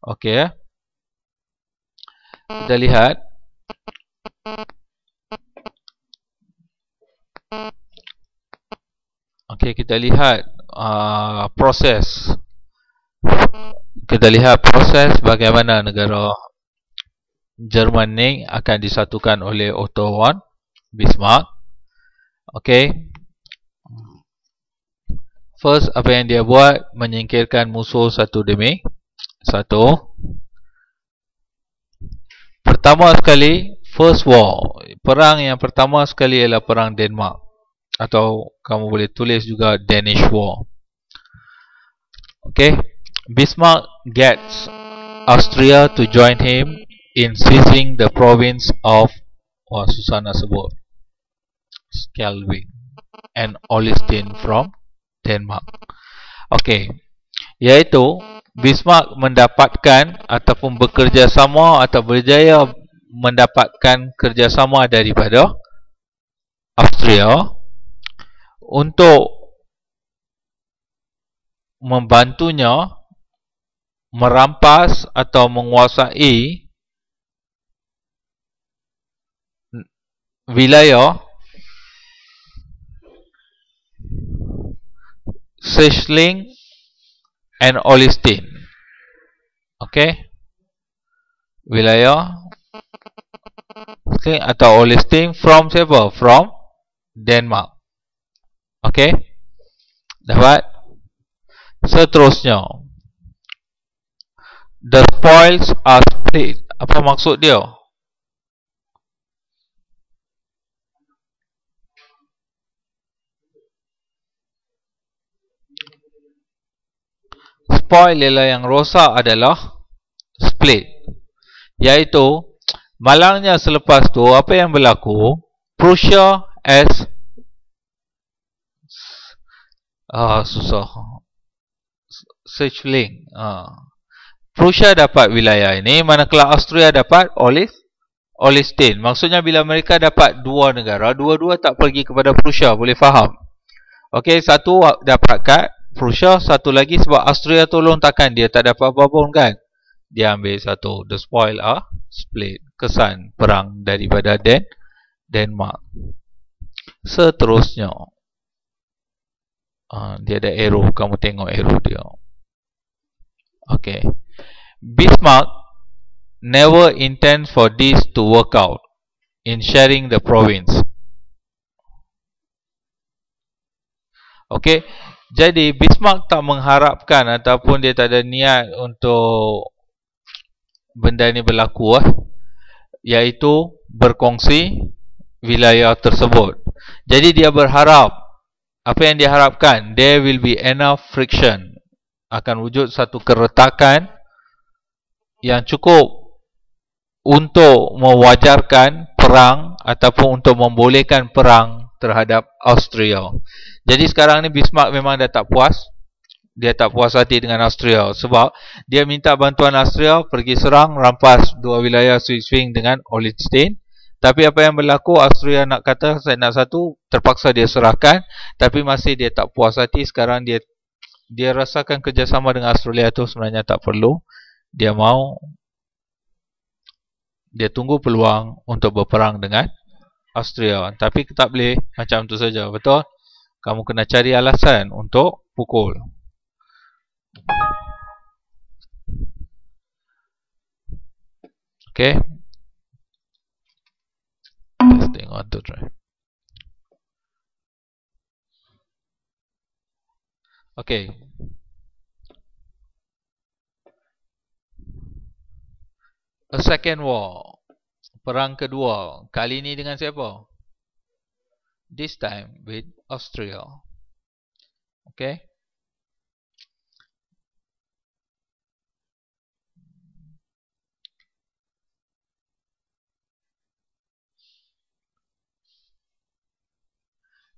Okey, kita lihat. Okey, kita lihat proses. Kita lihat proses bagaimana negara Jerman ni akan disatukan oleh Otto von Bismarck. Okey. First, apa yang dia buat? Menyingkirkan musuh satu demi satu. Pertama sekali, first war. Perang yang pertama sekali ialah perang Denmark. Atau kamu boleh tulis juga Danish War. Okay. Bismarck gets Austria to join him in seizing the province of, susah nak sebut, Schleswig and Holstein from Denmark. Okay. Iaitu Bismarck mendapatkan ataupun bekerjasama atau berjaya mendapatkan kerjasama daripada Austria untuk membantunya merampas atau menguasai wilayah Schleswig and Holstein. Okey. Wilayah Schleswig atau Holstein from siapa? From Denmark. Okey. Dapat? Seterusnya, the spoils are split. Apa maksud dia? Spoil ialah yang rosak adalah split. Iaitu, malangnya selepas tu, apa yang berlaku? Prussia as susah. Schleswig. Prussia dapat wilayah ini, manakala Austria dapat Holstein. Maksudnya bila mereka dapat dua negara, dua-dua tak pergi kepada Prussia, boleh faham? Okey, satu dapat kat Prussia, satu lagi sebab Austria tolong takkan dia tak dapat apa pun kan? Dia ambil satu. The spoil are split. Kesan perang daripada Denmark. Seterusnya, dia ada arrow, kamu tengok arrow dia. Okay. Bismarck never intends for this to work out in sharing the province. Okay. Jadi Bismarck tak mengharapkan ataupun dia tak ada niat untuk benda ni berlaku iaitu berkongsi wilayah tersebut. Jadi dia berharap, apa yang dia harapkan? There will be enough friction. Akan wujud satu keretakan yang cukup untuk mewajarkan perang ataupun untuk membolehkan perang terhadap Austria. Jadi sekarang ni Bismarck memang dah tak puas. Dia tak puas hati dengan Austria sebab dia minta bantuan Austria pergi serang, rampas dua wilayah Schleswig dengan Holstein. Tapi apa yang berlaku? Austria nak kata saya nak satu, terpaksa dia serahkan. Tapi masih dia tak puas hati. Sekarang dia rasakan kerjasama dengan Australia tu sebenarnya tak perlu. Dia tunggu peluang untuk berperang dengan Austria. Tapi tak boleh macam tu saja, betul? Kamu kena cari alasan untuk pukul. Okay. Testing 1, 2, 3. Okay. A second war. Perang kedua. Kali ini dengan siapa? This time with Austria. Okay.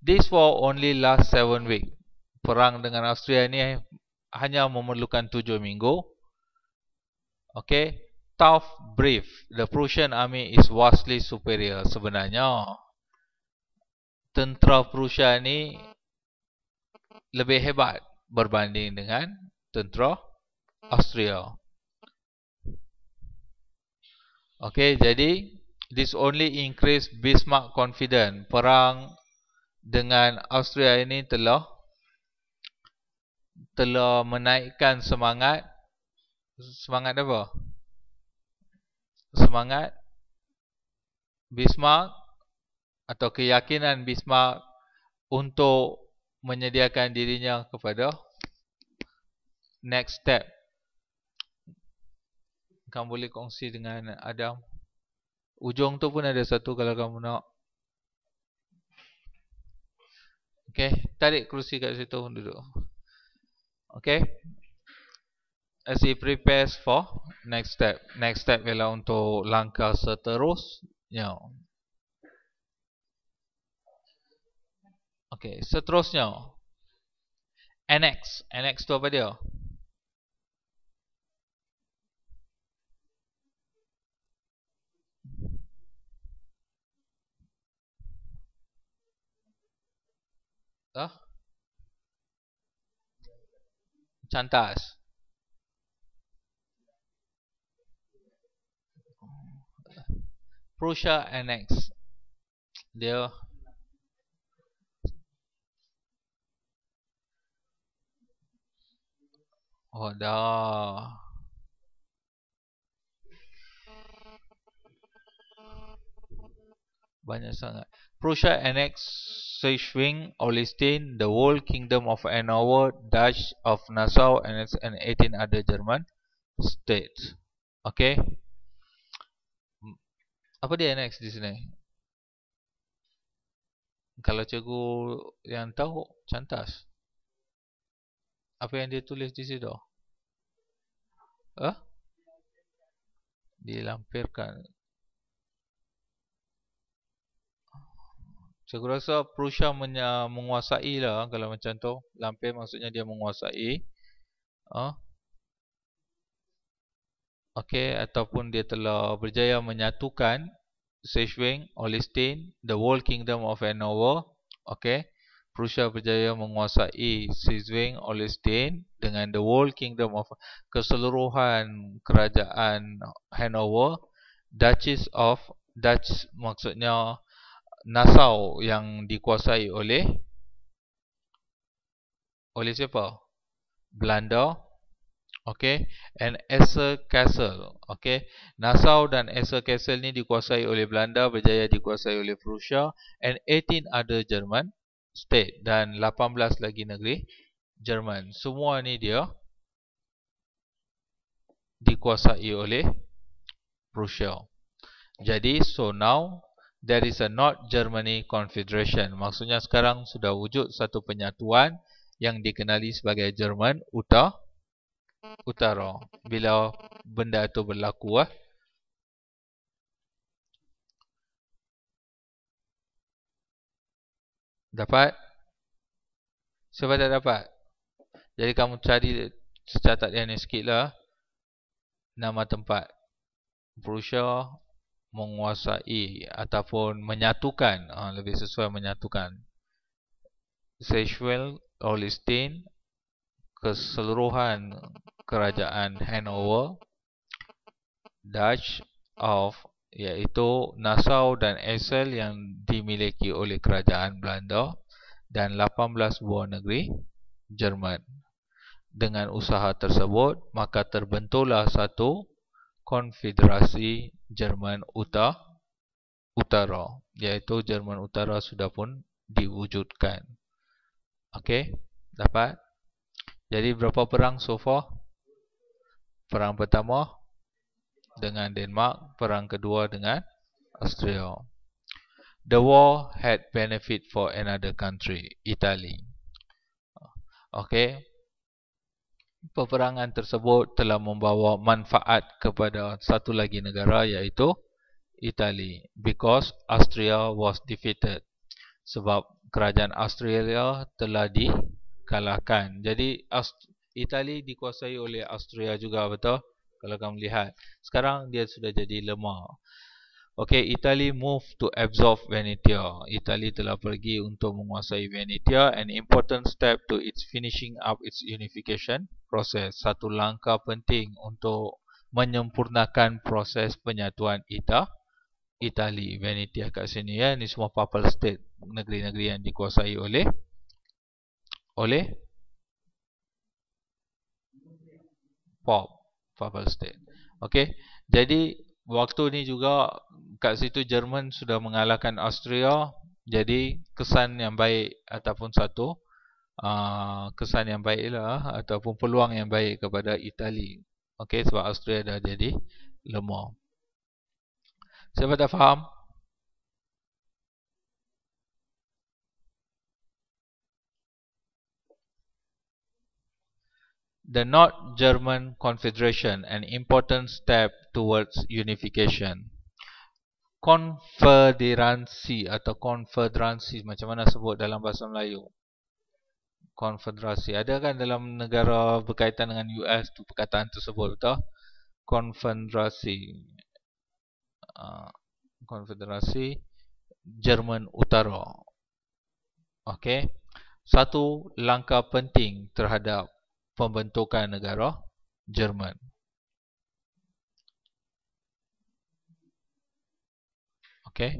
This war only last 7 weeks. Perang dengan Austria ini hanya memerlukan 7 minggu. Okay. Tough brief. The Prussian army is vastly superior. Sebenarnya tentera Prussia ni lebih hebat berbanding dengan tentera Austria. Okay, jadi this only increase Bismarck confidence. Perang dengan Austria ini telah menaikkan semangat apa? Semangat Bismarck atau keyakinan Bismarck untuk menyediakan dirinya kepada next step. Kamu boleh kongsi dengan Adam. Ujung tu pun ada satu kalau kamu nak. Okay, tarik kerusi kat situ duduk. Okay. As he prepares for next step. Next step ialah untuk langkah seterusnya. Okay, seterusnya. Annex. Annex tu apa dia? Cantas. Prussia Annex. Dia dah. Banyak sangat. Prussia annexed Schleswig, Holstein, the whole kingdom of Hanover, Dutch of Nassau, and 18 other German states. Okay. Apa dia annex di sini? Kalau cikgu yang tahu, cantas. Apa yang dia tulis di situ? Dilampirkan. Cikgu rasa Prussia menguasai lah kalau macam tu. Lampir maksudnya dia menguasai. Okay, ataupun dia telah berjaya menyatukan Schleswig, Holstein, the whole kingdom of Hanover. Okay, Prussia berjaya menguasai Schleswig, Holstein dengan the whole kingdom of keseluruhan kerajaan Hanover. Dutch maksudnya Nassau yang dikuasai oleh siapa? Belanda. Okay, and Esser Castle. Okay, Nassau dan Esser Castle ni dikuasai oleh Belanda, berjaya dikuasai oleh Prussia, and 18 other German state, dan 18 lagi negeri Jerman. Semua ni dia dikuasai oleh Prussia. Jadi, so now there is a North Germany Confederation. Maksudnya sekarang sudah wujud satu penyatuan yang dikenali sebagai Jerman Utara. Bila benda itu berlaku. Dapat? Siapa tak dapat? Jadi kamu cari secatat yang ni sikit lah. Nama tempat. Prussia menguasai ataupun menyatukan. Lebih sesuai menyatukan. Schleswig, Holstein, keseluruhan kerajaan Hanover, Dutch of iaitu Nassau dan Essel yang dimiliki oleh kerajaan Belanda, dan 18 buah negeri Jerman. Dengan usaha tersebut, maka terbentuklah satu konfederasi Jerman Utara, iaitu Jerman Utara sudah pun diwujudkan. Okey, dapat? Jadi berapa perang so far? Perang pertama dengan Denmark, perang kedua dengan Austria. The war had benefit for another country, Italy. Okay. Peperangan tersebut telah membawa manfaat kepada satu lagi negara, iaitu Italy, because Austria was defeated. Sebab kerajaan Austria telah dikalahkan. Jadi Italy dikuasai oleh Austria juga, betul? Kalau kamu lihat, sekarang dia sudah jadi lemah. Okay, Italy moved to absorb Venetia. Italy telah pergi untuk menguasai Venetia, an important step to its finishing up its unification process. Satu langkah penting untuk menyempurnakan proses penyatuan Itali. Venetia kat sini ya, ni semua papal state, negeri-negeri yang dikuasai oleh papal state. Okey, jadi waktu ni juga kat situ Jerman sudah mengalahkan Austria, jadi kesan yang baik ataupun satu kesan yang baiklah ataupun peluang yang baik kepada Itali. Okey, sebab Austria dah jadi lemah. Siapa tak faham? The North German Confederation, an important step towards unification. Konfederasi atau konfederasi, macam mana sebut dalam bahasa Melayu? Konfederasi. Ada kan dalam negara berkaitan dengan US tu perkataan tersebut, betul? Konfederasi. Konfederasi Jerman Utara. Okey. Satu langkah penting terhadap pembentukan negara Jerman. Okey.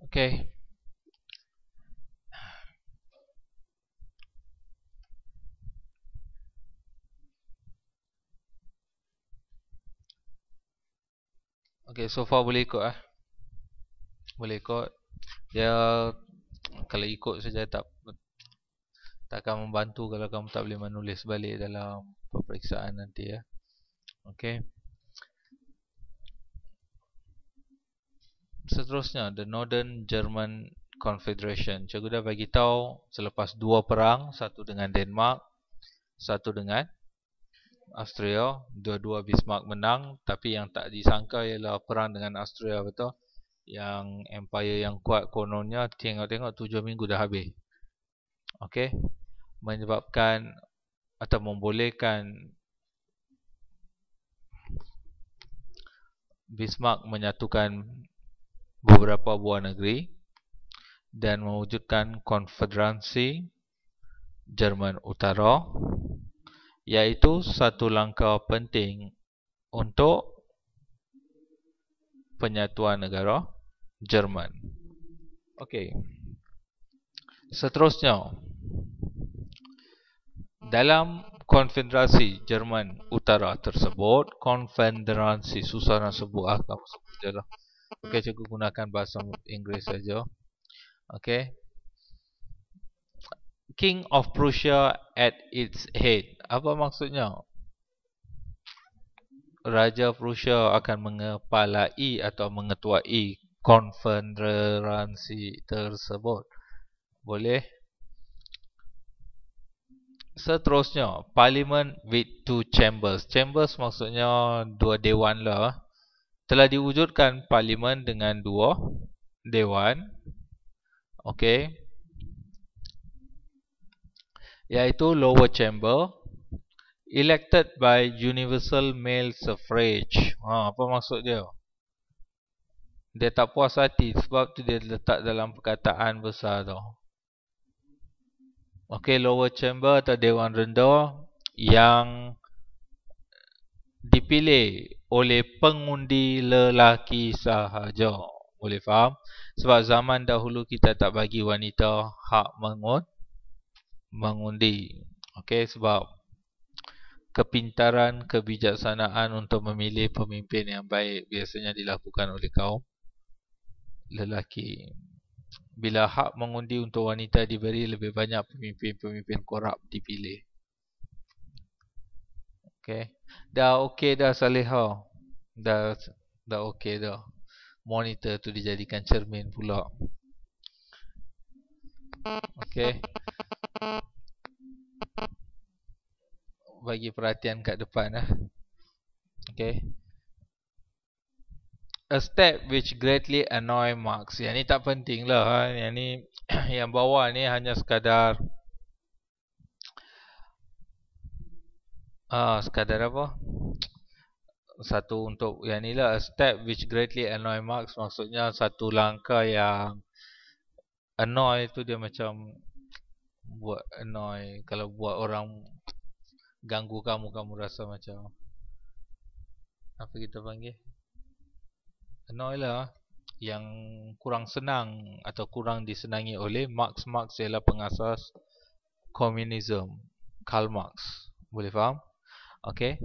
Okey. Okey, so far boleh ikut Boleh ikut. Dia kalau ikut saja takkan membantu kalau kamu tak boleh menulis balik dalam peperiksaan nanti ya. Okey. Seterusnya, the Northern German Confederation. Cikgu dah bagi tahu selepas dua perang, satu dengan Denmark, satu dengan Austria, dua-dua Bismarck menang, tapi yang tak disangka ialah perang dengan Austria, betul? Yang empire yang kuat kononnya tengok-tengok 7 minggu dah habis. Okey. Menyebabkan atau membolehkan Bismarck menyatukan beberapa buah negeri dan mewujudkan konfederasi Jerman Utara, iaitu satu langkah penting untuk penyatuan negara Jerman. Okey. Seterusnya, dalam konfederasi Jerman Utara tersebut, konfederasi susah nak sebut kamu sebut je lah. Okey, cikgu gunakan bahasa Inggeris saja. Okey. King of Prussia at its head. Apa maksudnya? Raja Prussia akan mengepalai atau mengetuai konfederasi tersebut. Boleh? Seterusnya, Parliament with two chambers. Chambers maksudnya dua dewan lah. Telah diwujudkan parlimen dengan dua dewan. Okey. Iaitu lower chamber, elected by universal male suffrage. Apa maksud dia? Dia tak puas hati sebab tu dia letak dalam perkataan besar tu. Okey, lower chamber atau dewan rendah yang dipilih oleh pengundi lelaki sahaja. Boleh faham? Sebab zaman dahulu kita tak bagi wanita hak mengundi. Okey, sebab kepintaran, kebijaksanaan untuk memilih pemimpin yang baik biasanya dilakukan oleh kaum lelaki. Bila hak mengundi untuk wanita diberi, lebih banyak pemimpin-pemimpin korup dipilih. Okey. Dah okey dah Saleha. Dah okey dah. Monitor tu dijadikan cermin pula. Okey. bagi perhatian kat depan lah. Okay. A step which greatly annoy Marx. Yang ni tak penting lah. Yang ni yang bawah ni hanya sekadar sekadar apa? Satu untuk yang ni lah. A step which greatly annoy Marx. Maksudnya satu langkah yang annoy tu dia macam buat annoy. Kalau buat orang ganggu kamu, kamu rasa macam apa kita panggil? Annoy lah. Yang kurang senang atau kurang disenangi oleh Marx. Marx ialah pengasas komunisme. Karl Marx. Boleh faham? Okay.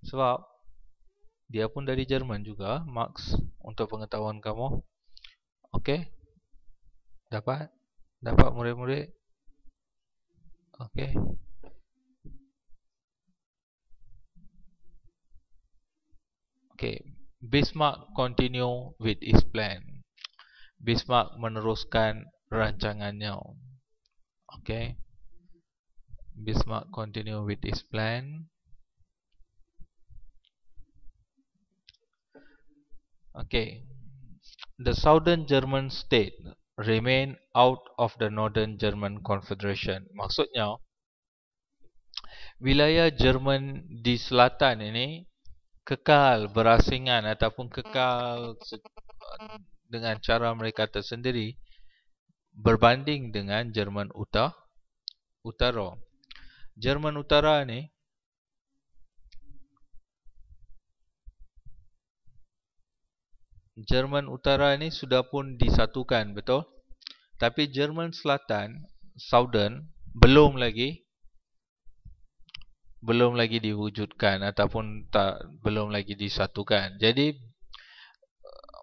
Sebab dia pun dari Jerman juga, Marx, untuk pengetahuan kamu. Okay. Dapat? Dapat murid-murid? Okay. Okay. Bismarck continue with his plan. Bismarck meneruskan rancangannya. Okay. Bismarck continue with his plan. Okay. The southern German state remain out of the northern German Confederation. Maksudnya, wilayah Jerman di selatan ini kekal berasingan ataupun kekal dengan cara mereka tersendiri berbanding dengan Jerman Utara. Jerman Utara ni sudah pun disatukan, betul? Tapi Jerman Selatan, Southern, belum lagi diwujudkan ataupun belum lagi disatukan. Jadi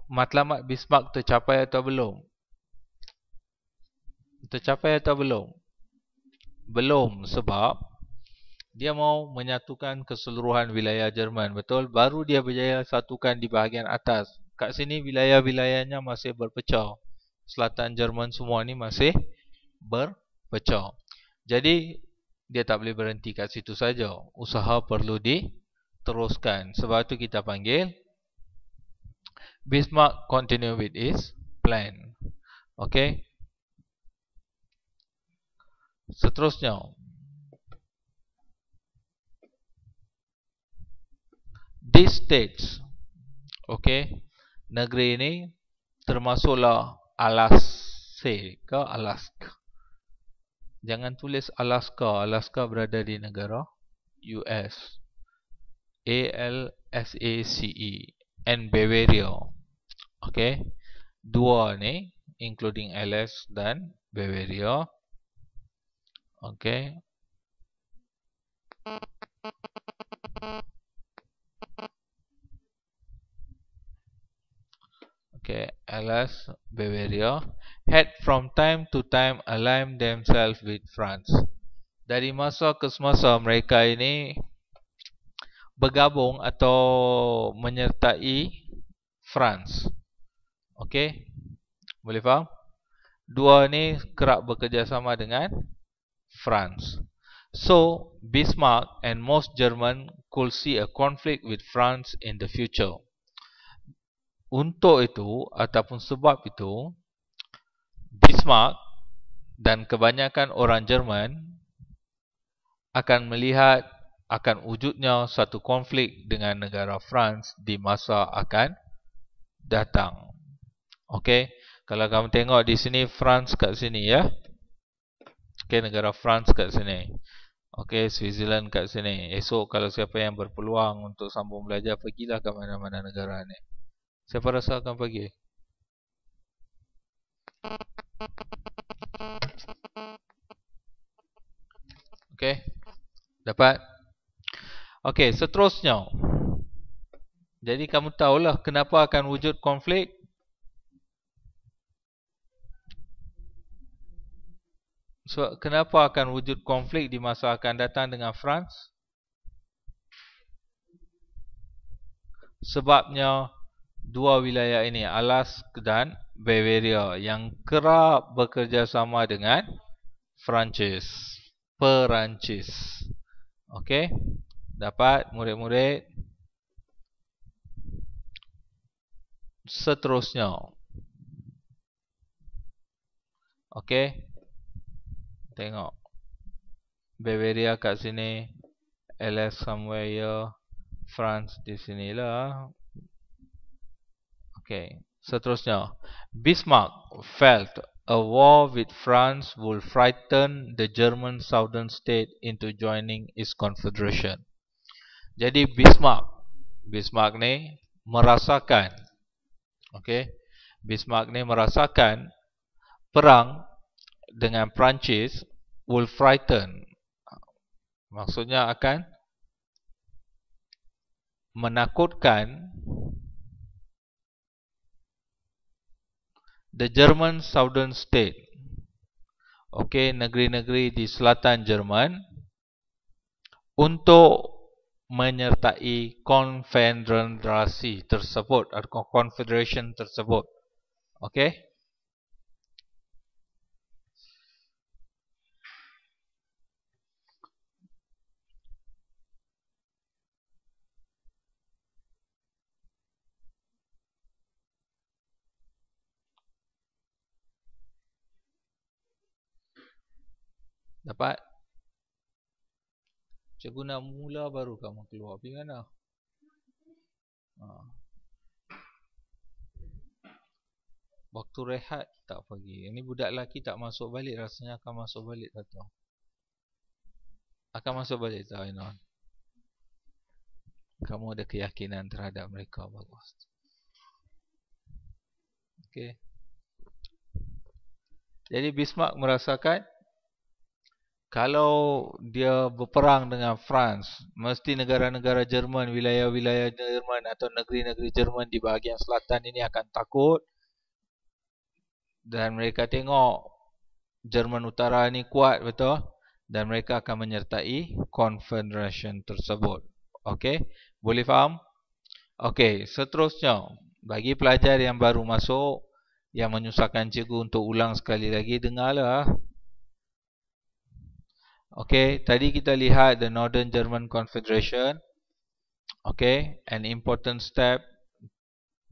matlamat Bismarck tercapai atau belum? Tercapai atau belum? Belum, sebab dia mau menyatukan keseluruhan wilayah Jerman, betul? Baru dia berjaya satukan di bahagian atas. Kat sini wilayah-wilayahnya masih berpecah. Selatan Jerman semua ni masih berpecah. Jadi dia tak boleh berhenti kat situ saja. Usaha perlu diteruskan. Sebab tu kita panggil Bismarck continue with his plan. Okay. Seterusnya, these states, okay, negeri ini termasuklah Alaska. Jangan tulis Alaska. Alaska berada di negara US. ALSACE and Bavaria. Okay. Dua ni including LS dan Bavaria. Okay. Okay, LS Bavaria had from time to time aligned themselves with France. Dari masa ke semasa mereka ini bergabung atau menyertai France. Okay, boleh faham? Dua ni kerap bekerjasama dengan France. So, Bismarck and most German could see a conflict with France in the future. Untuk itu ataupun sebab itu, Bismarck dan kebanyakan orang Jerman akan melihat akan wujudnya satu konflik dengan negara France di masa akan datang. Okey, kalau kamu tengok di sini France kat sini ya. Okey, negara France kat sini. Okey, Switzerland kat sini. Esok kalau siapa yang berpeluang untuk sambung belajar, pergilah ke mana-mana negara ni. Siapa rasa akan pergi? Okey, dapat? Okey, seterusnya. Jadi kamu tahulah kenapa akan wujud konflik. So, kenapa akan wujud konflik di masa akan datang dengan France? Sebabnya dua wilayah ini, Alaska dan Bavaria, yang kerap bekerjasama dengan Perancis. Okey. Dapat murid-murid. Seterusnya. Okey. Tengok. Bavaria kat sini. LS somewhere here. France di sinilah. Okey. Seterusnya. Bismarck felt a war with France would frighten the German southern state into joining its confederation. Jadi Bismarck ni merasakan, okey, Bismarck ni merasakan perang dengan Perancis will frighten, maksudnya akan menakutkan the German southern state, okey, negeri-negeri di selatan Jerman untuk menyertai konfederasi tersebut atau confederation tersebut. Okey? Dapat? Cikgu nak mula baru kamu keluar. Pergi mana? Waktu rehat tak pergi. Ini budak lelaki tak masuk balik. Rasanya akan masuk balik tak tahu. Akan masuk balik tak Ainon? Kamu ada keyakinan terhadap mereka. Bagus. Okey. Jadi Bismarck merasakan kalau dia berperang dengan France, mesti negara-negara Jerman, wilayah-wilayah Jerman atau negeri-negeri Jerman di bahagian selatan ini akan takut. Dan mereka tengok Jerman Utara ni kuat, betul? Dan mereka akan menyertai confederation tersebut. Okey? Boleh faham? Okey, seterusnya, bagi pelajar yang baru masuk, yang menyusahkan cikgu untuk ulang sekali lagi, dengarlah. Okay, tadi kita lihat the Northern German Confederation. Okay, an important step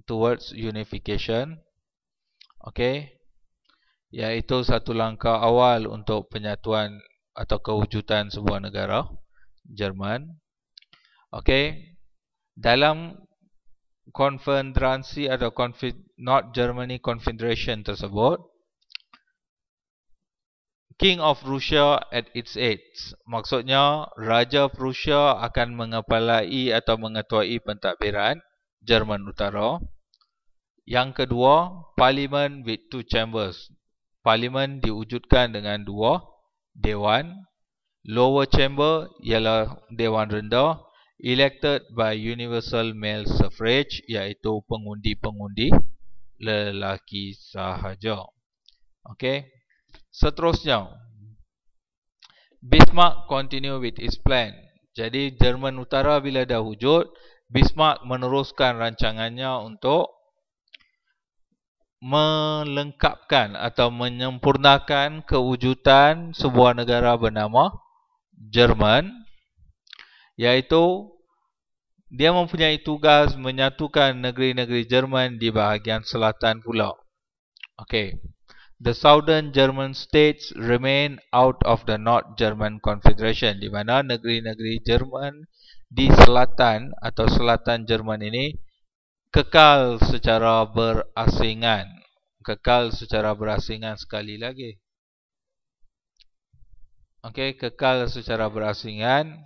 towards unification. Okay, iaitu satu langkah awal untuk penyatuan atau kewujudan sebuah negara Jerman. Okay, dalam konfederasi atau North Germany Confederation tersebut, King of Russia at its age. Maksudnya, Raja Prussia akan mengepalai atau mengetuai pentadbiran Jerman Utara. Yang kedua, Parliament with two chambers. Parlimen diwujudkan dengan dua dewan. Lower chamber ialah dewan rendah. Elected by universal male suffrage, iaitu pengundi-pengundi lelaki sahaja. Okey. Seterusnya, Bismarck continue with his plan. Jadi Jerman Utara bila dah wujud, Bismarck meneruskan rancangannya untuk melengkapkan atau menyempurnakan kewujudan sebuah negara bernama Jerman, iaitu dia mempunyai tugas menyatukan negeri-negeri Jerman di bahagian selatan pula. Okey. The southern German states remain out of the North German Confederation, di mana negeri-negeri Jerman di selatan atau selatan Jerman ini kekal secara berasingan. Kekal secara berasingan sekali lagi. Okey, kekal secara berasingan.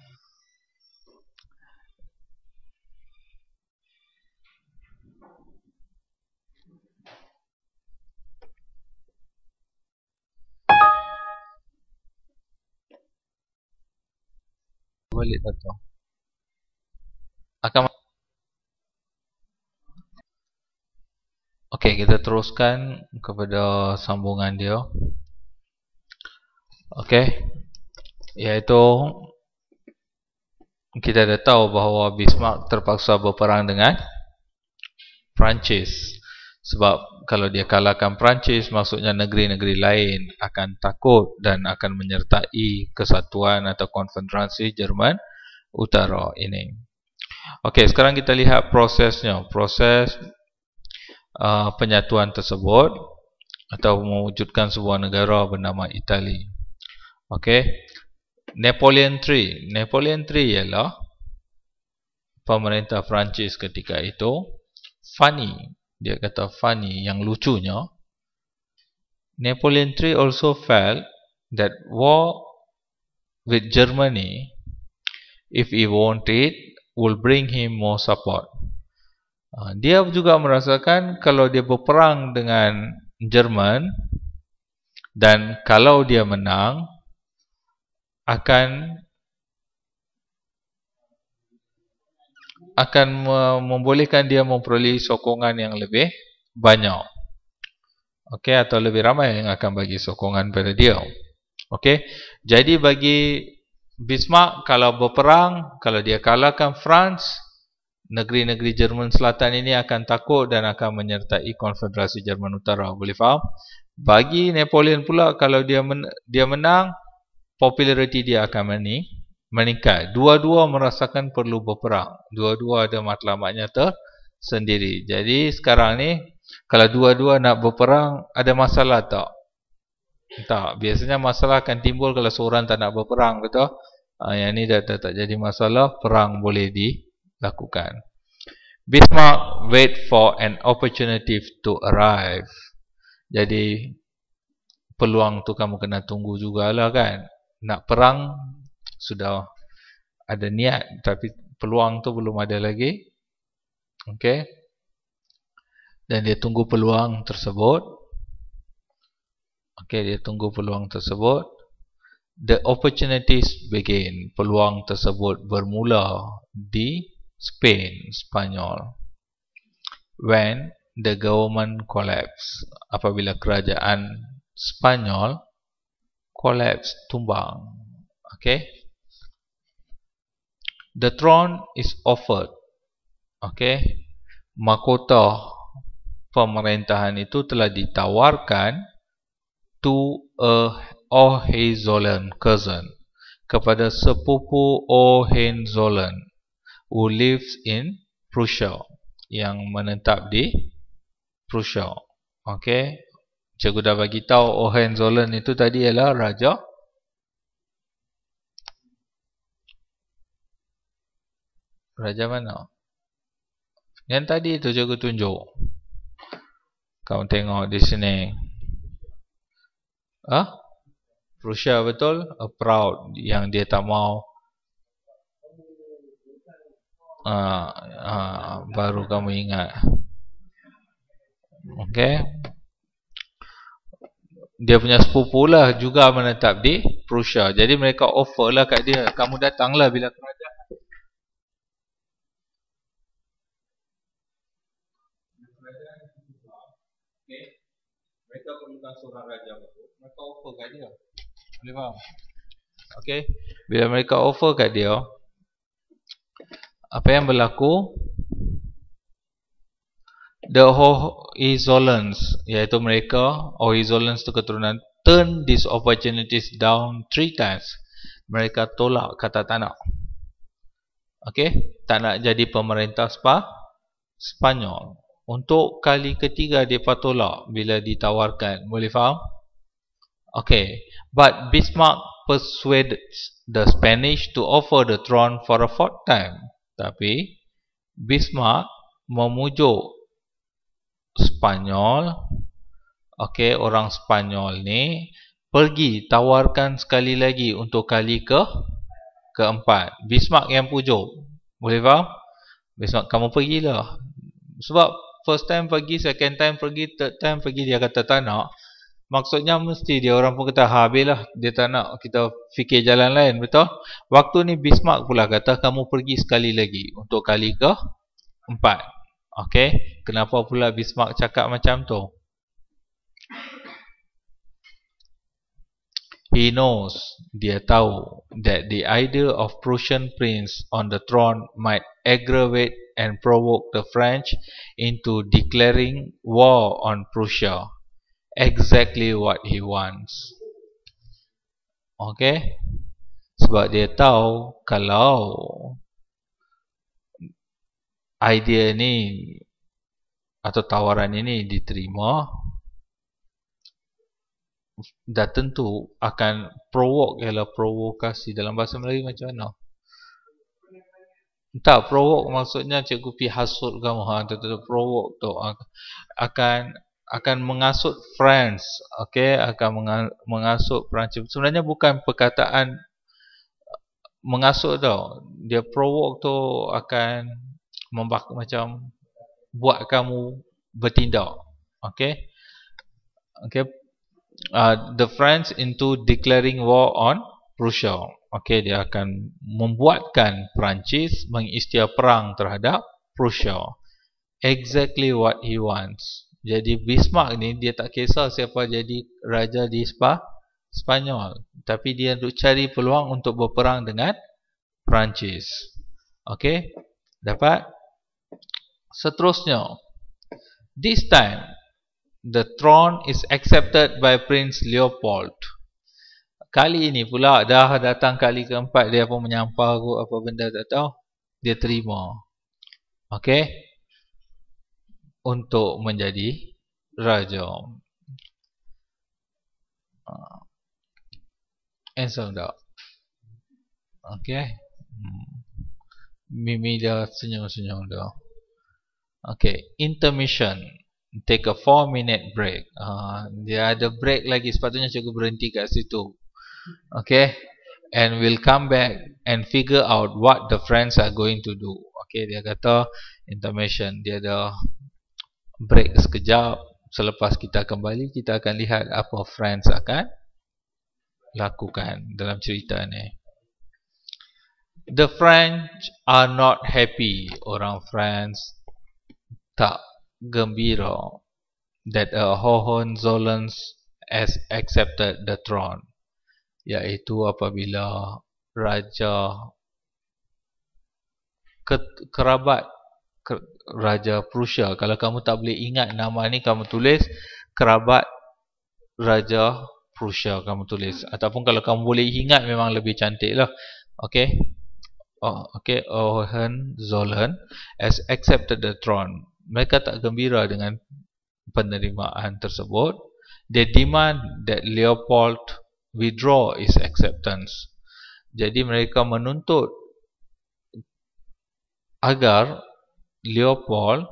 Balik satu. Akan okey, kita teruskan kepada sambungan dia. Okey. Iaitu kita dah tahu bahawa Bismarck terpaksa berperang dengan Perancis. Sebab kalau dia kalahkan Perancis, maksudnya negeri-negeri lain akan takut dan akan menyertai kesatuan atau konfederasi Jerman Utara ini. Okey, sekarang kita lihat prosesnya. Proses penyatuan tersebut atau mewujudkan sebuah negara bernama Itali. Okey. Napoleon III. Napoleon III ialah pemerintah Perancis ketika itu. Funny. Dia kata funny, yang lucunya, Napoleon III also felt that war with Germany, if he wanted, will bring him more support. Dia juga merasakan kalau dia berperang dengan Jerman dan kalau dia menang akan membolehkan dia memperoleh sokongan yang lebih banyak. Okey, atau lebih ramai yang akan bagi sokongan pada dia. Okey. Jadi bagi Bismarck, kalau berperang, kalau dia kalahkan France, negeri-negeri Jerman Selatan ini akan takut dan akan menyertai Konfederasi Jerman Utara. Boleh faham? Bagi Napoleon pula, kalau dia menang, populariti dia akan meningkat. Dua-dua merasakan perlu berperang. Dua-dua ada matlamatnya tersendiri. Jadi sekarang ni, kalau dua-dua nak berperang, ada masalah tak? Tak. Biasanya masalah akan timbul kalau seorang tak nak berperang, betul? Yang ni dah tak jadi masalah, perang boleh dilakukan. Bismarck wait for an opportunity to arrive. Jadi peluang tu kamu kena tunggu jugalah kan. Nak perang sudah ada niat, tapi peluang tu belum ada lagi. Okey. Dan dia tunggu peluang tersebut. Okey, dia tunggu peluang tersebut. The opportunities begin. Peluang tersebut bermula di Spain, Spanyol. When the government collapse. Apabila kerajaan Spanyol collapse, tumbang. Okay. The throne is offered. Okay. Mahkota pemerintahan itu telah ditawarkan to a Hohenzollern cousin, kepada sepupu Hohenzollern who lives in Prussia, yang menetap di Prussia. Okay. Cikgu dah bagi tahu Hohenzollern itu tadi ialah raja mana? Yang tadi itu cikgu tunjuk. Kamu tengok di sini. Prussia, betul? Proud, yang dia tak mau. Baru kamu ingat. Okay. Dia punya sepupu lah juga menetap di Prussia. Jadi mereka offer lah kat dia, kamu datanglah bila kerajaan. Okay. Mereka perlukan seorang raja baru. Mereka offer kat dia. Boleh faham? Okay. Bila mereka offer kat dia, apa yang berlaku? The Hohenzollerns, iaitu mereka, Hohenzollerns itu keturunan, turn these opportunities down 3 times. Mereka tolak, kata tak nak. Okay. Tak nak jadi pemerintah Spanyol. Untuk kali ketiga dia tolak bila ditawarkan. Boleh faham? Okay. But Bismarck persuaded the Spanish to offer the throne for a 4th time. Tapi Bismarck memujuk Spanyol, okay, orang Spanyol ni pergi tawarkan sekali lagi untuk kali keempat. Bismarck yang pujuk. Boleh faham? Bismarck, kamu pergilah. Sebab first time pergi, second time pergi, third time pergi, dia kata tak nak. Maksudnya mesti dia orang pun kata habislah, dia tak nak, kita fikir jalan lain, betul? Waktu ni Bismarck pula kata kamu pergi sekali lagi untuk kali keempat. Okey, kenapa pula Bismarck cakap macam tu? He knows, dia tahu, that the idea of Prussian prince on the throne might aggravate and provoke the French into declaring war on Prussia. Exactly what he wants. Okay? Sebab dia tahu kalau idea ni atau tawaran ini diterima, dah tentu akan provoke, ialah provokasi. Dalam bahasa Melayu macam mana? Tak, provoke maksudnya cikgu pi hasut kamu. Tentu provoke tu akan mengasut France. Okay, akan mengasut Perancis. Sebenarnya bukan perkataan mengasut tau. Dia provoke tu akan macam buat kamu bertindak. Okay. Okay. The French into declaring war on Prussia. Okay, dia akan membuatkan Perancis mengisytiar perang terhadap Prussia. Exactly what he wants. Jadi Bismarck ni dia tak kisah siapa jadi raja di Spanyol, tapi dia duk cari peluang untuk berperang dengan Perancis. Okay, dapat? Seterusnya, this time the throne is accepted by Prince Leopold. Kali ini pula dah datang kali keempat dia pun menyampah aku apa benda tak tahu. Dia terima. Okay, untuk menjadi raja. Handsome tak? Okay. Mimi dah senyum-senyum dah. Okay, intermission. Take a 4-minute break. Dia ada break lagi, sepatutnya cikgu berhenti kat situ. Okay, and we'll come back and figure out what the friends are going to do. Okay, dia kata intermission, dia ada break sekejap. Selepas kita kembali, kita akan lihat apa friends akan lakukan dalam cerita ni. The French are not happy. Orang France tak gembira that a Hohenzollern has accepted the throne, iaitu apabila raja kerabat Raja Prussia. Kalau kamu tak boleh ingat nama ni, kamu tulis kerabat Raja Prussia, kamu tulis. Ataupun kalau kamu boleh ingat memang lebih cantik lah. Okay. Okay, Hohenzollern has accepted the throne. Mereka tak gembira dengan penerimaan tersebut. They demand that Leopold withdraw his acceptance. Jadi mereka menuntut agar Leopold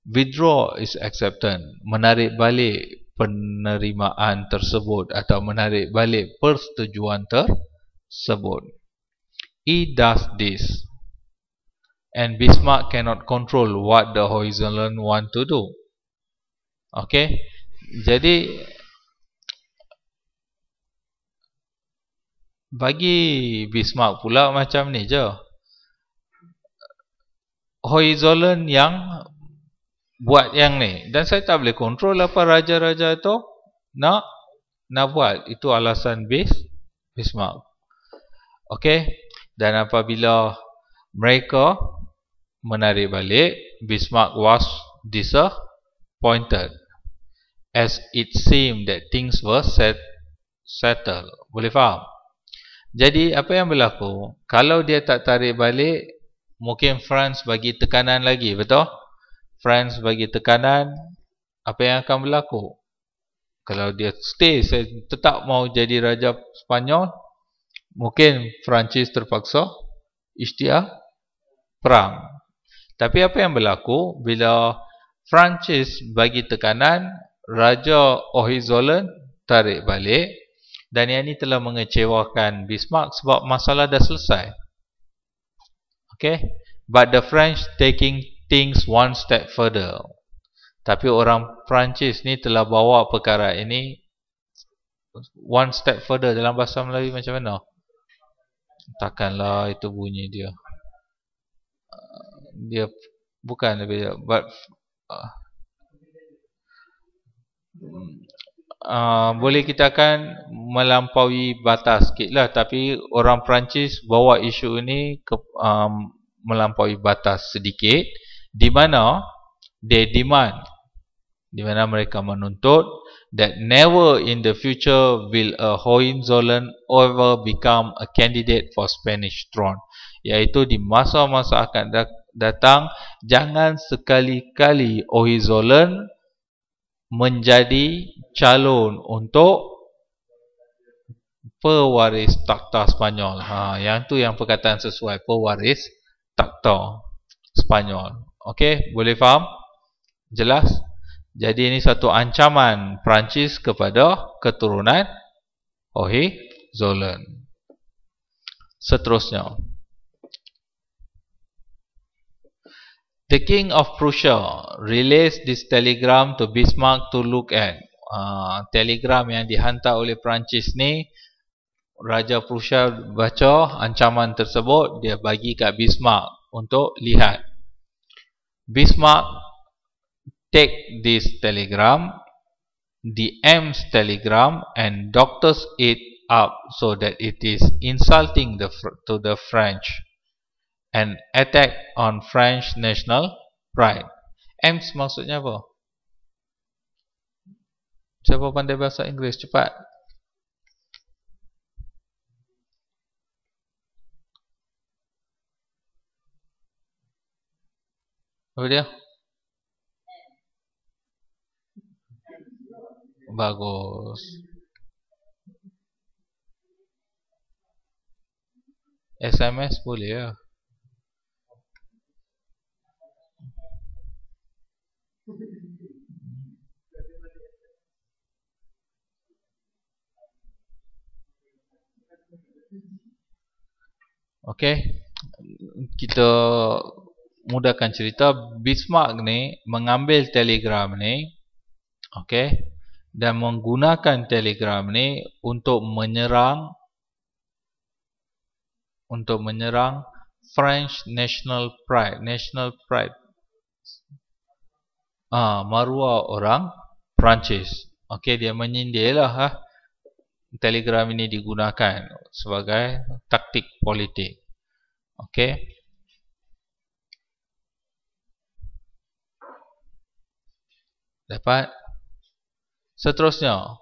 withdraw his acceptance, menarik balik penerimaan tersebut atau menarik balik persetujuan tersebut. He does this, and Bismarck cannot control what the Hohenzollern want to do. Okay, jadi bagi Bismarck pula macam ni je. Hohenzollern yang buat yang ni, dan saya tak boleh kontrol apa raja-raja itu nak buat. Itu alasan Bismarck. Okay, dan apabila mereka menarik balik, Bismarck was disappointed, as it seemed that things were settled. Boleh faham? Jadi apa yang berlaku? Kalau dia tak tarik balik, mungkin France bagi tekanan lagi, betul? France bagi tekanan, apa yang akan berlaku? Kalau dia stay, saya tetap mau jadi Raja Spanyol, mungkin Perancis terpaksa isytiar perang. Tapi apa yang berlaku bila Perancis bagi tekanan, Raja Hohenzollern tarik balik, dan yang ini telah mengecewakan Bismarck sebab masalah dah selesai. Okay, but the French taking things one step further. Tapi orang Perancis ni telah bawa perkara ini one step further. Dalam bahasa Melayu macam mana? Takkanlah itu bunyi dia. Dia bukan lebih, but boleh kita kan melampaui batas sikit lah. Tapi orang Perancis bawa isu ini ke, melampaui batas sedikit. Di mana they demand, di mana mereka menuntut that never in the future will a Hohenzollern ever become a candidate for Spanish throne. Iaitu di masa-masa akan datang, jangan sekali-kali Hohenzollern menjadi calon untuk pewaris takhta Spanyol. Yang tu yang perkataan sesuai, pewaris takhta Spanyol. Okey, boleh faham? Jelas? Jadi ini satu ancaman Perancis kepada keturunan Hohenzollern. Seterusnya, the King of Prussia released this telegram to Bismarck to look at. Telegram yang dihantar oleh Perancis ni, Raja Prussia baca ancaman tersebut, dia bagi kat Bismarck untuk lihat. Bismarck take this telegram, the Ems telegram, and doctors it up so that it is insulting to the French and attack on French national pride. Ems maksudnya apa? Siapa pandai bahasa Inggeris? Cepat. Apa dia? Bagus. SMS boleh ya. Okey. Kita mudahkan cerita. Bismarck ni mengambil telegram ni, okey, dan menggunakan telegram ni untuk menyerang French national pride. National pride, maruah orang Perancis. Okey, dia menyindir lah. Telegram ini digunakan sebagai taktik politik. Okey. Dapat? Seterusnya,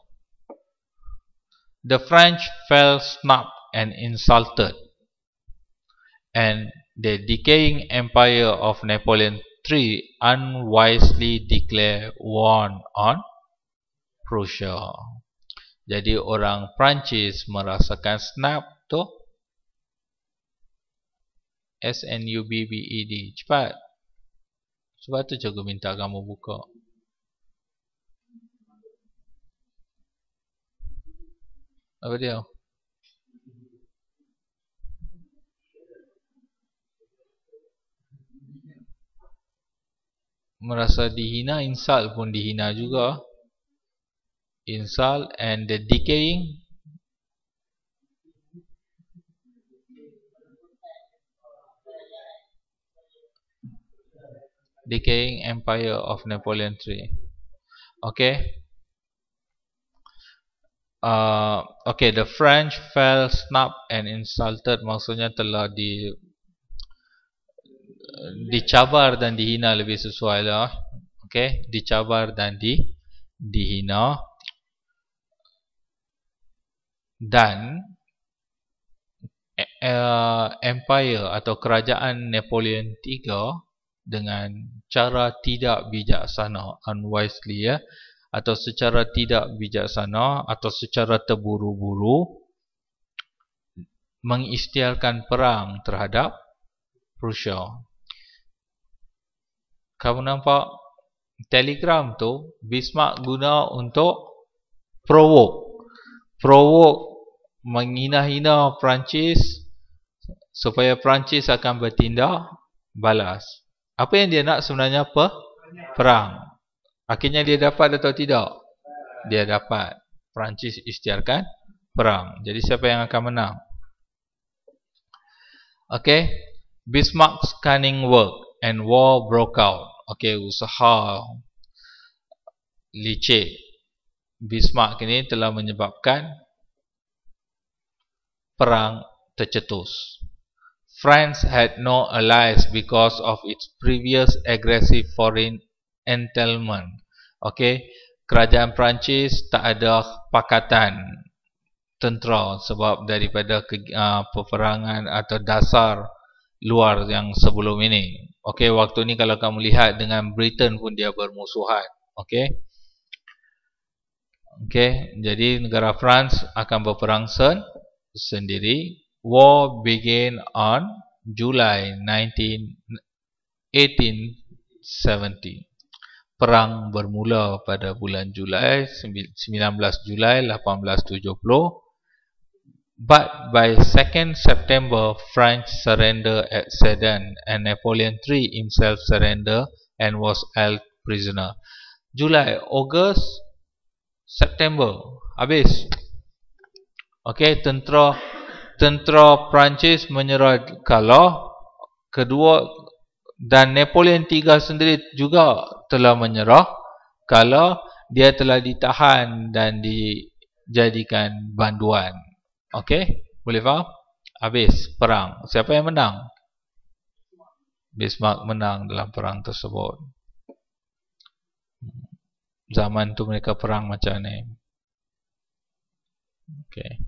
the French felt snubbed and insulted, and the decaying empire of Napoleon III unwisely declared war on Prussia. Jadi orang Perancis merasakan snub tu, SNUBBED. Cepat. Sebab tu cikgu minta kamu buka. Apa dia? Merasa dihina, insult pun dihina juga. Insult and the decaying empire of Napoleon III. Okay. Okay, the French felt snubbed and insulted, maksudnya telah dicabar dan dihina, lebih sesuai lah. Okay, dicabar dan dihina. Dan empire atau kerajaan Napoleon III dengan cara tidak bijaksana, unwisely ya, atau secara tidak bijaksana atau secara terburu-buru mengisytiharkan perang terhadap Prussia. Kamu nampak telegram tu Bismarck guna untuk provoke, menghina-hina Perancis supaya Perancis akan bertindak balas. Apa yang dia nak sebenarnya? Perang. Akhirnya dia dapat atau tidak? Dia dapat. Perancis isytiharkan perang. Jadi siapa yang akan menang? Okay. Bismarck's cunning work and war broke out. Okay, usaha licik Bismarck ini telah menyebabkan perang tercetus. France had no allies because of its previous aggressive foreign entailment. Okey, kerajaan Perancis tak ada pakatan tentera sebab daripada peperangan atau dasar luar yang sebelum ini. Okey, waktu ni kalau kamu lihat dengan Britain pun dia bermusuhan. Okey. Okey, jadi negara France akan berperang sendiri. War began on July 1870. Perang bermula pada bulan Julai 19 Julai 1870. But by 2nd September, France surrendered at Sedan and Napoleon III himself surrendered and was held prisoner. Julai, Ogos, September habis. Okey, tentera Perancis menyerah kalah. Kedua, dan Napoleon III sendiri juga telah menyerah kalah. Dia telah ditahan dan dijadikan banduan. Okey, boleh faham? Habis perang. Siapa yang menang? Bismarck menang dalam perang tersebut. Zaman tu mereka perang macam ni. Okay.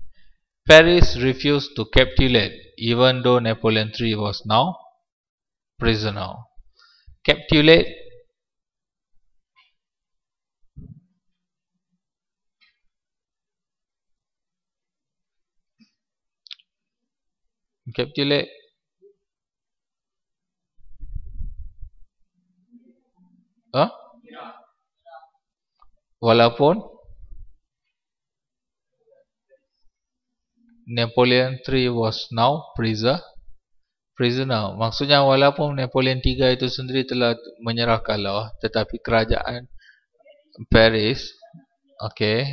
Paris refused to capitulate even though Napoleon III was now prisoner. Capitulate walaupun Napoleon III was now prisoner. Maksudnya walaupun Napoleon III itu sendiri telah menyerah kalah, tetapi kerajaan Paris, okey,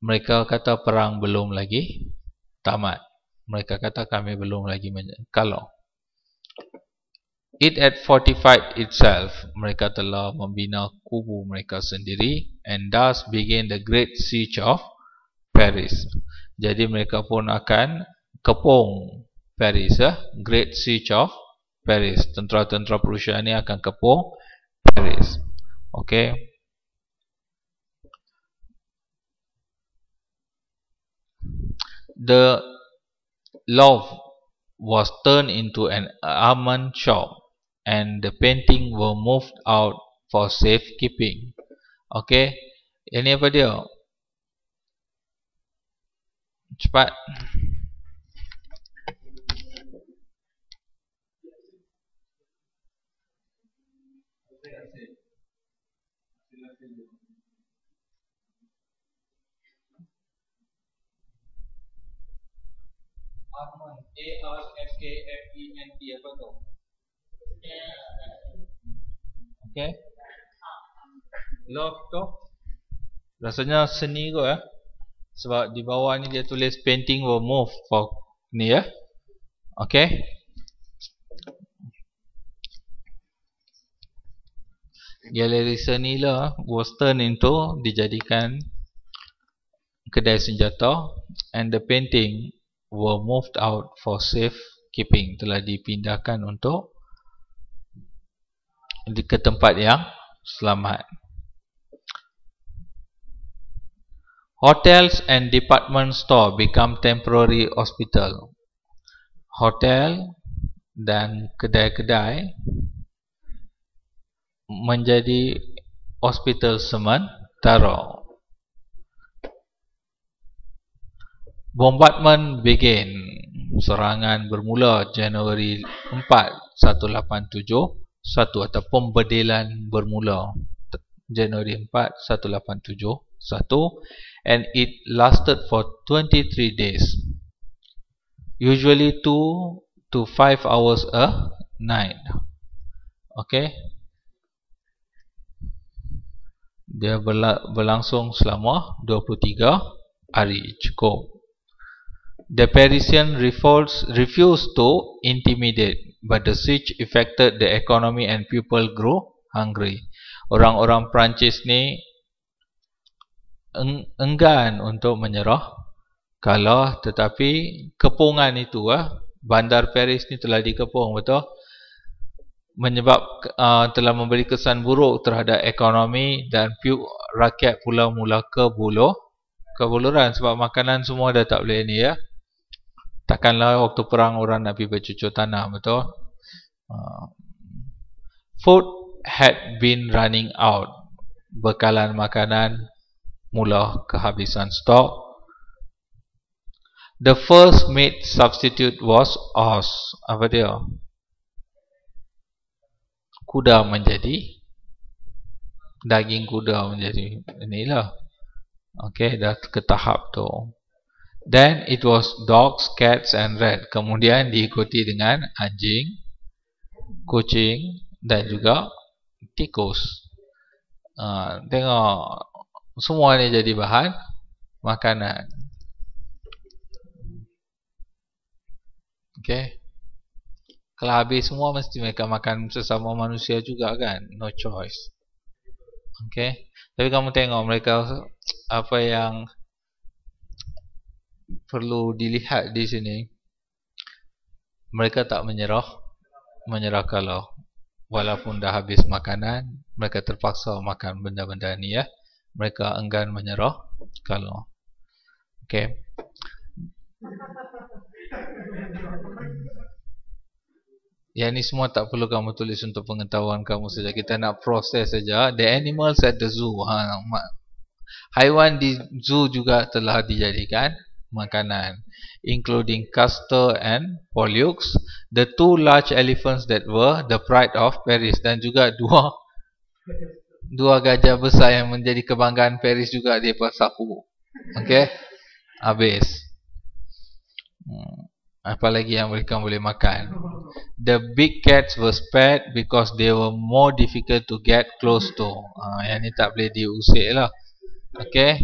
mereka kata perang belum lagi tamat. Mereka kata kami belum lagi kalah. It had fortified itself. Mereka telah membina kubu mereka sendiri, and thus began the Great Siege of Paris. Jadi mereka pun akan kepung Paris. Great Siege of Paris. Tentera-tentera Prusia ni akan kepung Paris. Okay. The loaf was turned into an almond shop, and the painting were moved out for safekeeping. Okay. Ini apa dia? Cepat. Almond, A-R-M-K-F-E-N-T, apa tu? Okay. Love tu rasanya seni kot ya. Sebab di bawah ni dia tulis painting were moved for ni ya. Okay. Galeri seni lah was turned into, dijadikan kedai senjata, and the painting were moved out for safe keeping, telah dipindahkan untuk ke tempat yang selamat. Hotels and department store become temporary hospital. Hotel dan kedai-kedai menjadi hospital sementara. Bombardment began. Serangan bermula Januari 4, 1871, atau pembedelan bermula Januari 4, 1871, and it lasted for 23 days. Usually 2 to 5 hours a night. Okay. Dia berlangsung selama 23 hari, cukup. The Parisian revolts refused to intimidate, but the siege affected the economy and people grew hungry. Orang-orang Perancis ni enggan untuk menyerah kalah, tetapi kepungan itu bandar Paris ni telah dikepung, betul, menyebab telah memberi kesan buruk terhadap ekonomi dan rakyat pula mula kebuluran sebab makanan semua dah tak boleh ni takkanlah waktu perang orang nak pergi bercucur tanah, betul. Food had been running out, bekalan makanan mula kehabisan stok. The first made substitute was horse. Apa dia? Kuda menjadi, daging kuda menjadi inilah. Okay, dah ke tahap tu. Then it was dogs, cats and rat. Kemudian diikuti dengan anjing, kucing dan juga tikus. Tengok, semua ni jadi bahan makanan. Okay. Kalau habis semua mesti mereka makan sesama manusia juga kan. No choice. Okay. Tapi kamu tengok mereka, apa yang perlu dilihat di sini, mereka tak menyerah kalah. Walaupun dah habis makanan, mereka terpaksa makan benda-benda ni Mereka enggan menyerah kalah. Okay. Yang ni semua tak perlu kamu tulis untuk pengetahuan kamu saja. Kita nak proses saja. The animals at the zoo. Haiwan di zoo juga telah dijadikan makanan, including castor and pollux, the two large elephants that were the pride of Paris, dan juga dua gajah besar yang menjadi kebanggaan Paris juga dia sapu. Okay, habis. Apa lagi yang mereka boleh makan? The big cats were spared because they were more difficult to get close to. Yang ni tak boleh diusik lah. Okay.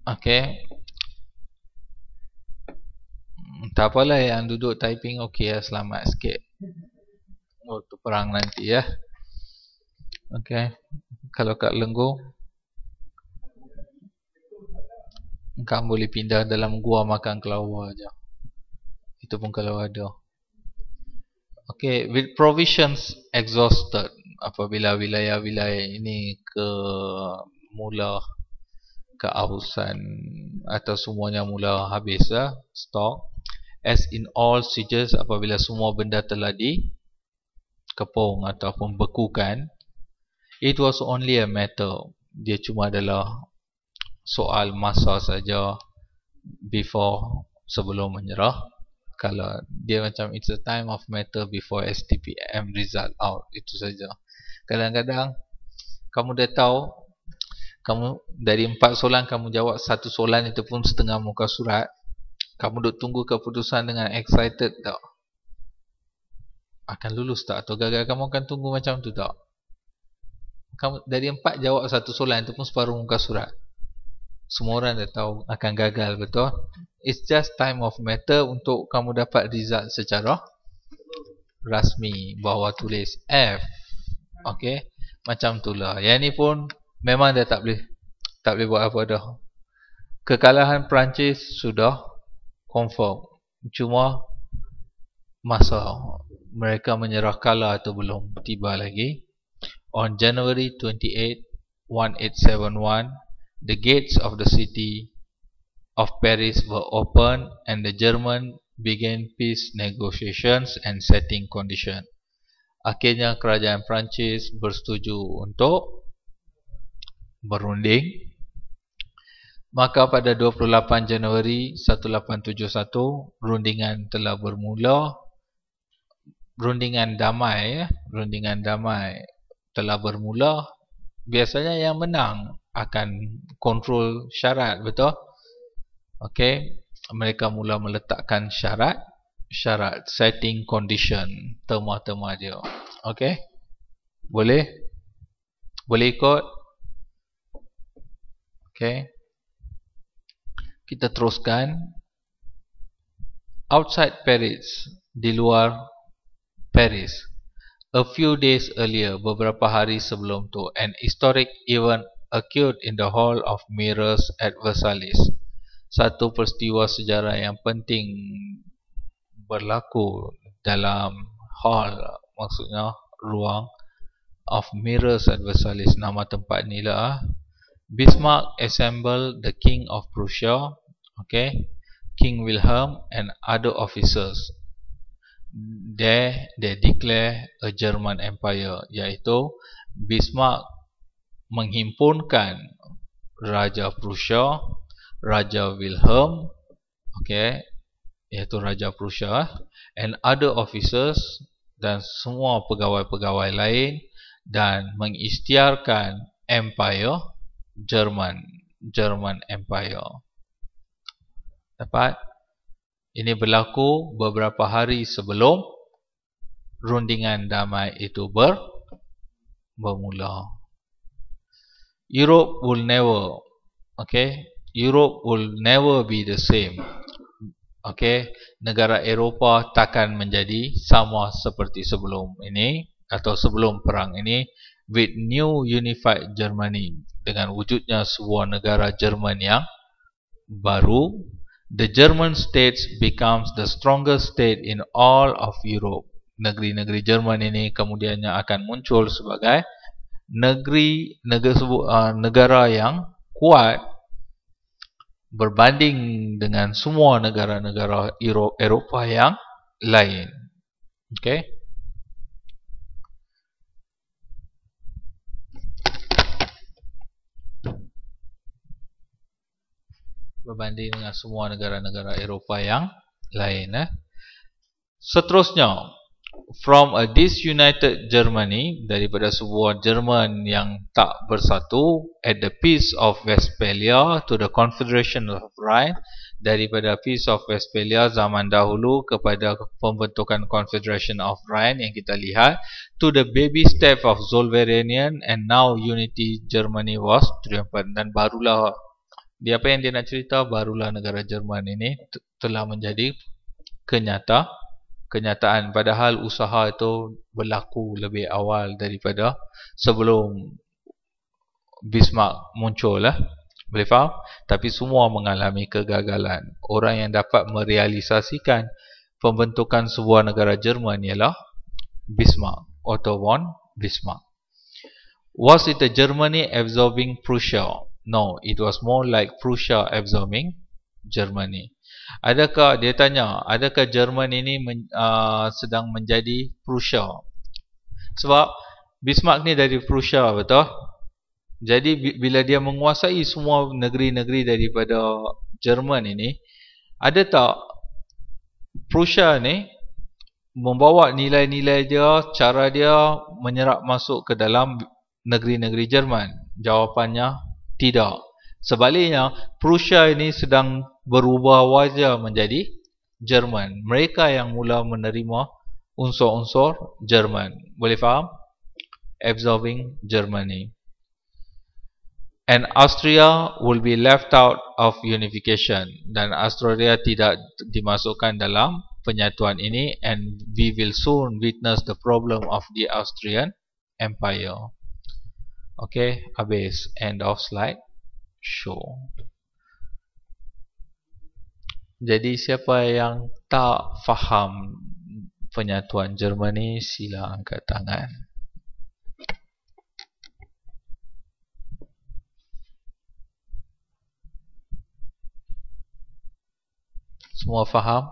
Okay. Tak apalah yang duduk typing okay selamat sikit. Waktu perang nanti Okay. Kalau kat Lenggung, kamu boleh pindah dalam gua makan kelawar je. Itu pun kalau ada. Okay, with provisions exhausted, apabila wilayah-wilayah ini mula keausan atau semuanya mula habis stok, as in all sieges, apabila semua benda telah dikepung ataupun bekukan, it was only a matter, dia cuma adalah soal masa saja sebelum menyerah. Kalau dia macam it's a time of matter before STPM result out, itu saja. Kadang-kadang kamu dah tahu, kamu dari 4 soalan kamu jawab 1 soalan itu pun setengah muka surat, kamu duk tunggu keputusan dengan excited tak? Akan lulus tak atau gagal? Kamu akan tunggu macam tu tak? Kamu dari 4 jawab 1 soalan itu pun separuh muka surat. Semua orang dah tahu akan gagal, betul? It's just time of matter untuk kamu dapat result secara rasmi, bahawa tulis F. Okay, macam itulah. Yang ni pun memang dah tak boleh buat apa dah. Kekalahan Perancis sudah confirm. Cuma masa mereka menyerah kalah atau belum tiba lagi. On January 28, 1871, the gates of the city of Paris were opened and the German began peace negotiations and setting condition. Akhirnya kerajaan Perancis bersetuju untuk berunding. Maka pada 28 Januari 1871, rundingan telah bermula. Rundingan damai telah bermula. Biasanya yang menang akan kontrol syarat, betul? Okay, mereka mula meletakkan syarat setting condition, terma-terma dia. Okay, boleh ikut? Okay, kita teruskan. Outside Paris, di luar Paris, A few days earlier, beberapa hari sebelum tu, an historic event occurred in the Hall of Mirrors at Versailles. Satu peristiwa sejarah yang penting berlaku dalam hall, maksudnya ruang of Mirrors at Versailles. Nama tempat ni lah. Bismarck assembled the King of Prussia, okay, King Wilhelm and other officers. There they declare a German Empire, iaitu Bismarck menghimpunkan Raja Prussia, Raja Wilhelm, okay, iaitu Raja Prussia, and other officers dan semua pegawai-pegawai lain, dan mengisytiharkan Empire German Empire. Dapat? Ini berlaku beberapa hari sebelum rundingan damai itu bermula. Europe will never, okay, Europe will never be the same. Okay, negara Eropah takkan menjadi sama seperti sebelum ini atau sebelum perang ini. With new unified Germany, dengan wujudnya sebuah negara Jerman yang baru, the German states becomes the strongest state in all of Europe. Negeri-negeri Jerman ini kemudiannya akan muncul sebagai negara yang kuat berbanding dengan semua negara-negara Eropah yang lain. Okay. Berbanding dengan semua negara-negara Eropah yang lain. Seterusnya, from a disunited Germany, daripada sebuah Jerman yang tak bersatu, at the Peace of Westphalia to the Confederation of Rhine, daripada Peace of Westphalia zaman dahulu kepada pembentukan Confederation of Rhine yang kita lihat, to the baby step of Zollvereinigung, and now unity Germany was triumphant. Dan barulah apa yang dia nak cerita, barulah negara Jerman ini telah menjadi kenyataan, padahal usaha itu berlaku lebih awal daripada sebelum Bismarck muncul lah. Boleh faham? Tapi semua mengalami kegagalan. Orang yang dapat merealisasikan pembentukan sebuah negara Jerman ialah Bismarck, Otto von Bismarck. Was it a Germany absorbing Prussia? No, it was more like Prussia absorbing Germany. Adakah, dia tanya, adakah Jerman ini sedang menjadi Prussia? Sebab Bismarck ni dari Prussia, betul? Jadi bila dia menguasai semua negeri-negeri daripada Jerman ini, ada tak Prussia ni membawa nilai-nilai dia, cara dia menyerap masuk ke dalam negeri-negeri Jerman? Jawapannya tidak. Sebaliknya, Prussia ini sedang berubah wajah menjadi Jerman. Mereka yang mula menerima unsur-unsur Jerman. Boleh faham? Absorbing Germany. And Austria will be left out of unification. Dan Austria tidak dimasukkan dalam penyatuan ini. And we will soon witness the problem of the Austrian Empire. Okay, habis. End of slide show. Jadi siapa yang tak faham penyatuan Germany, sila angkat tangan. Semua faham?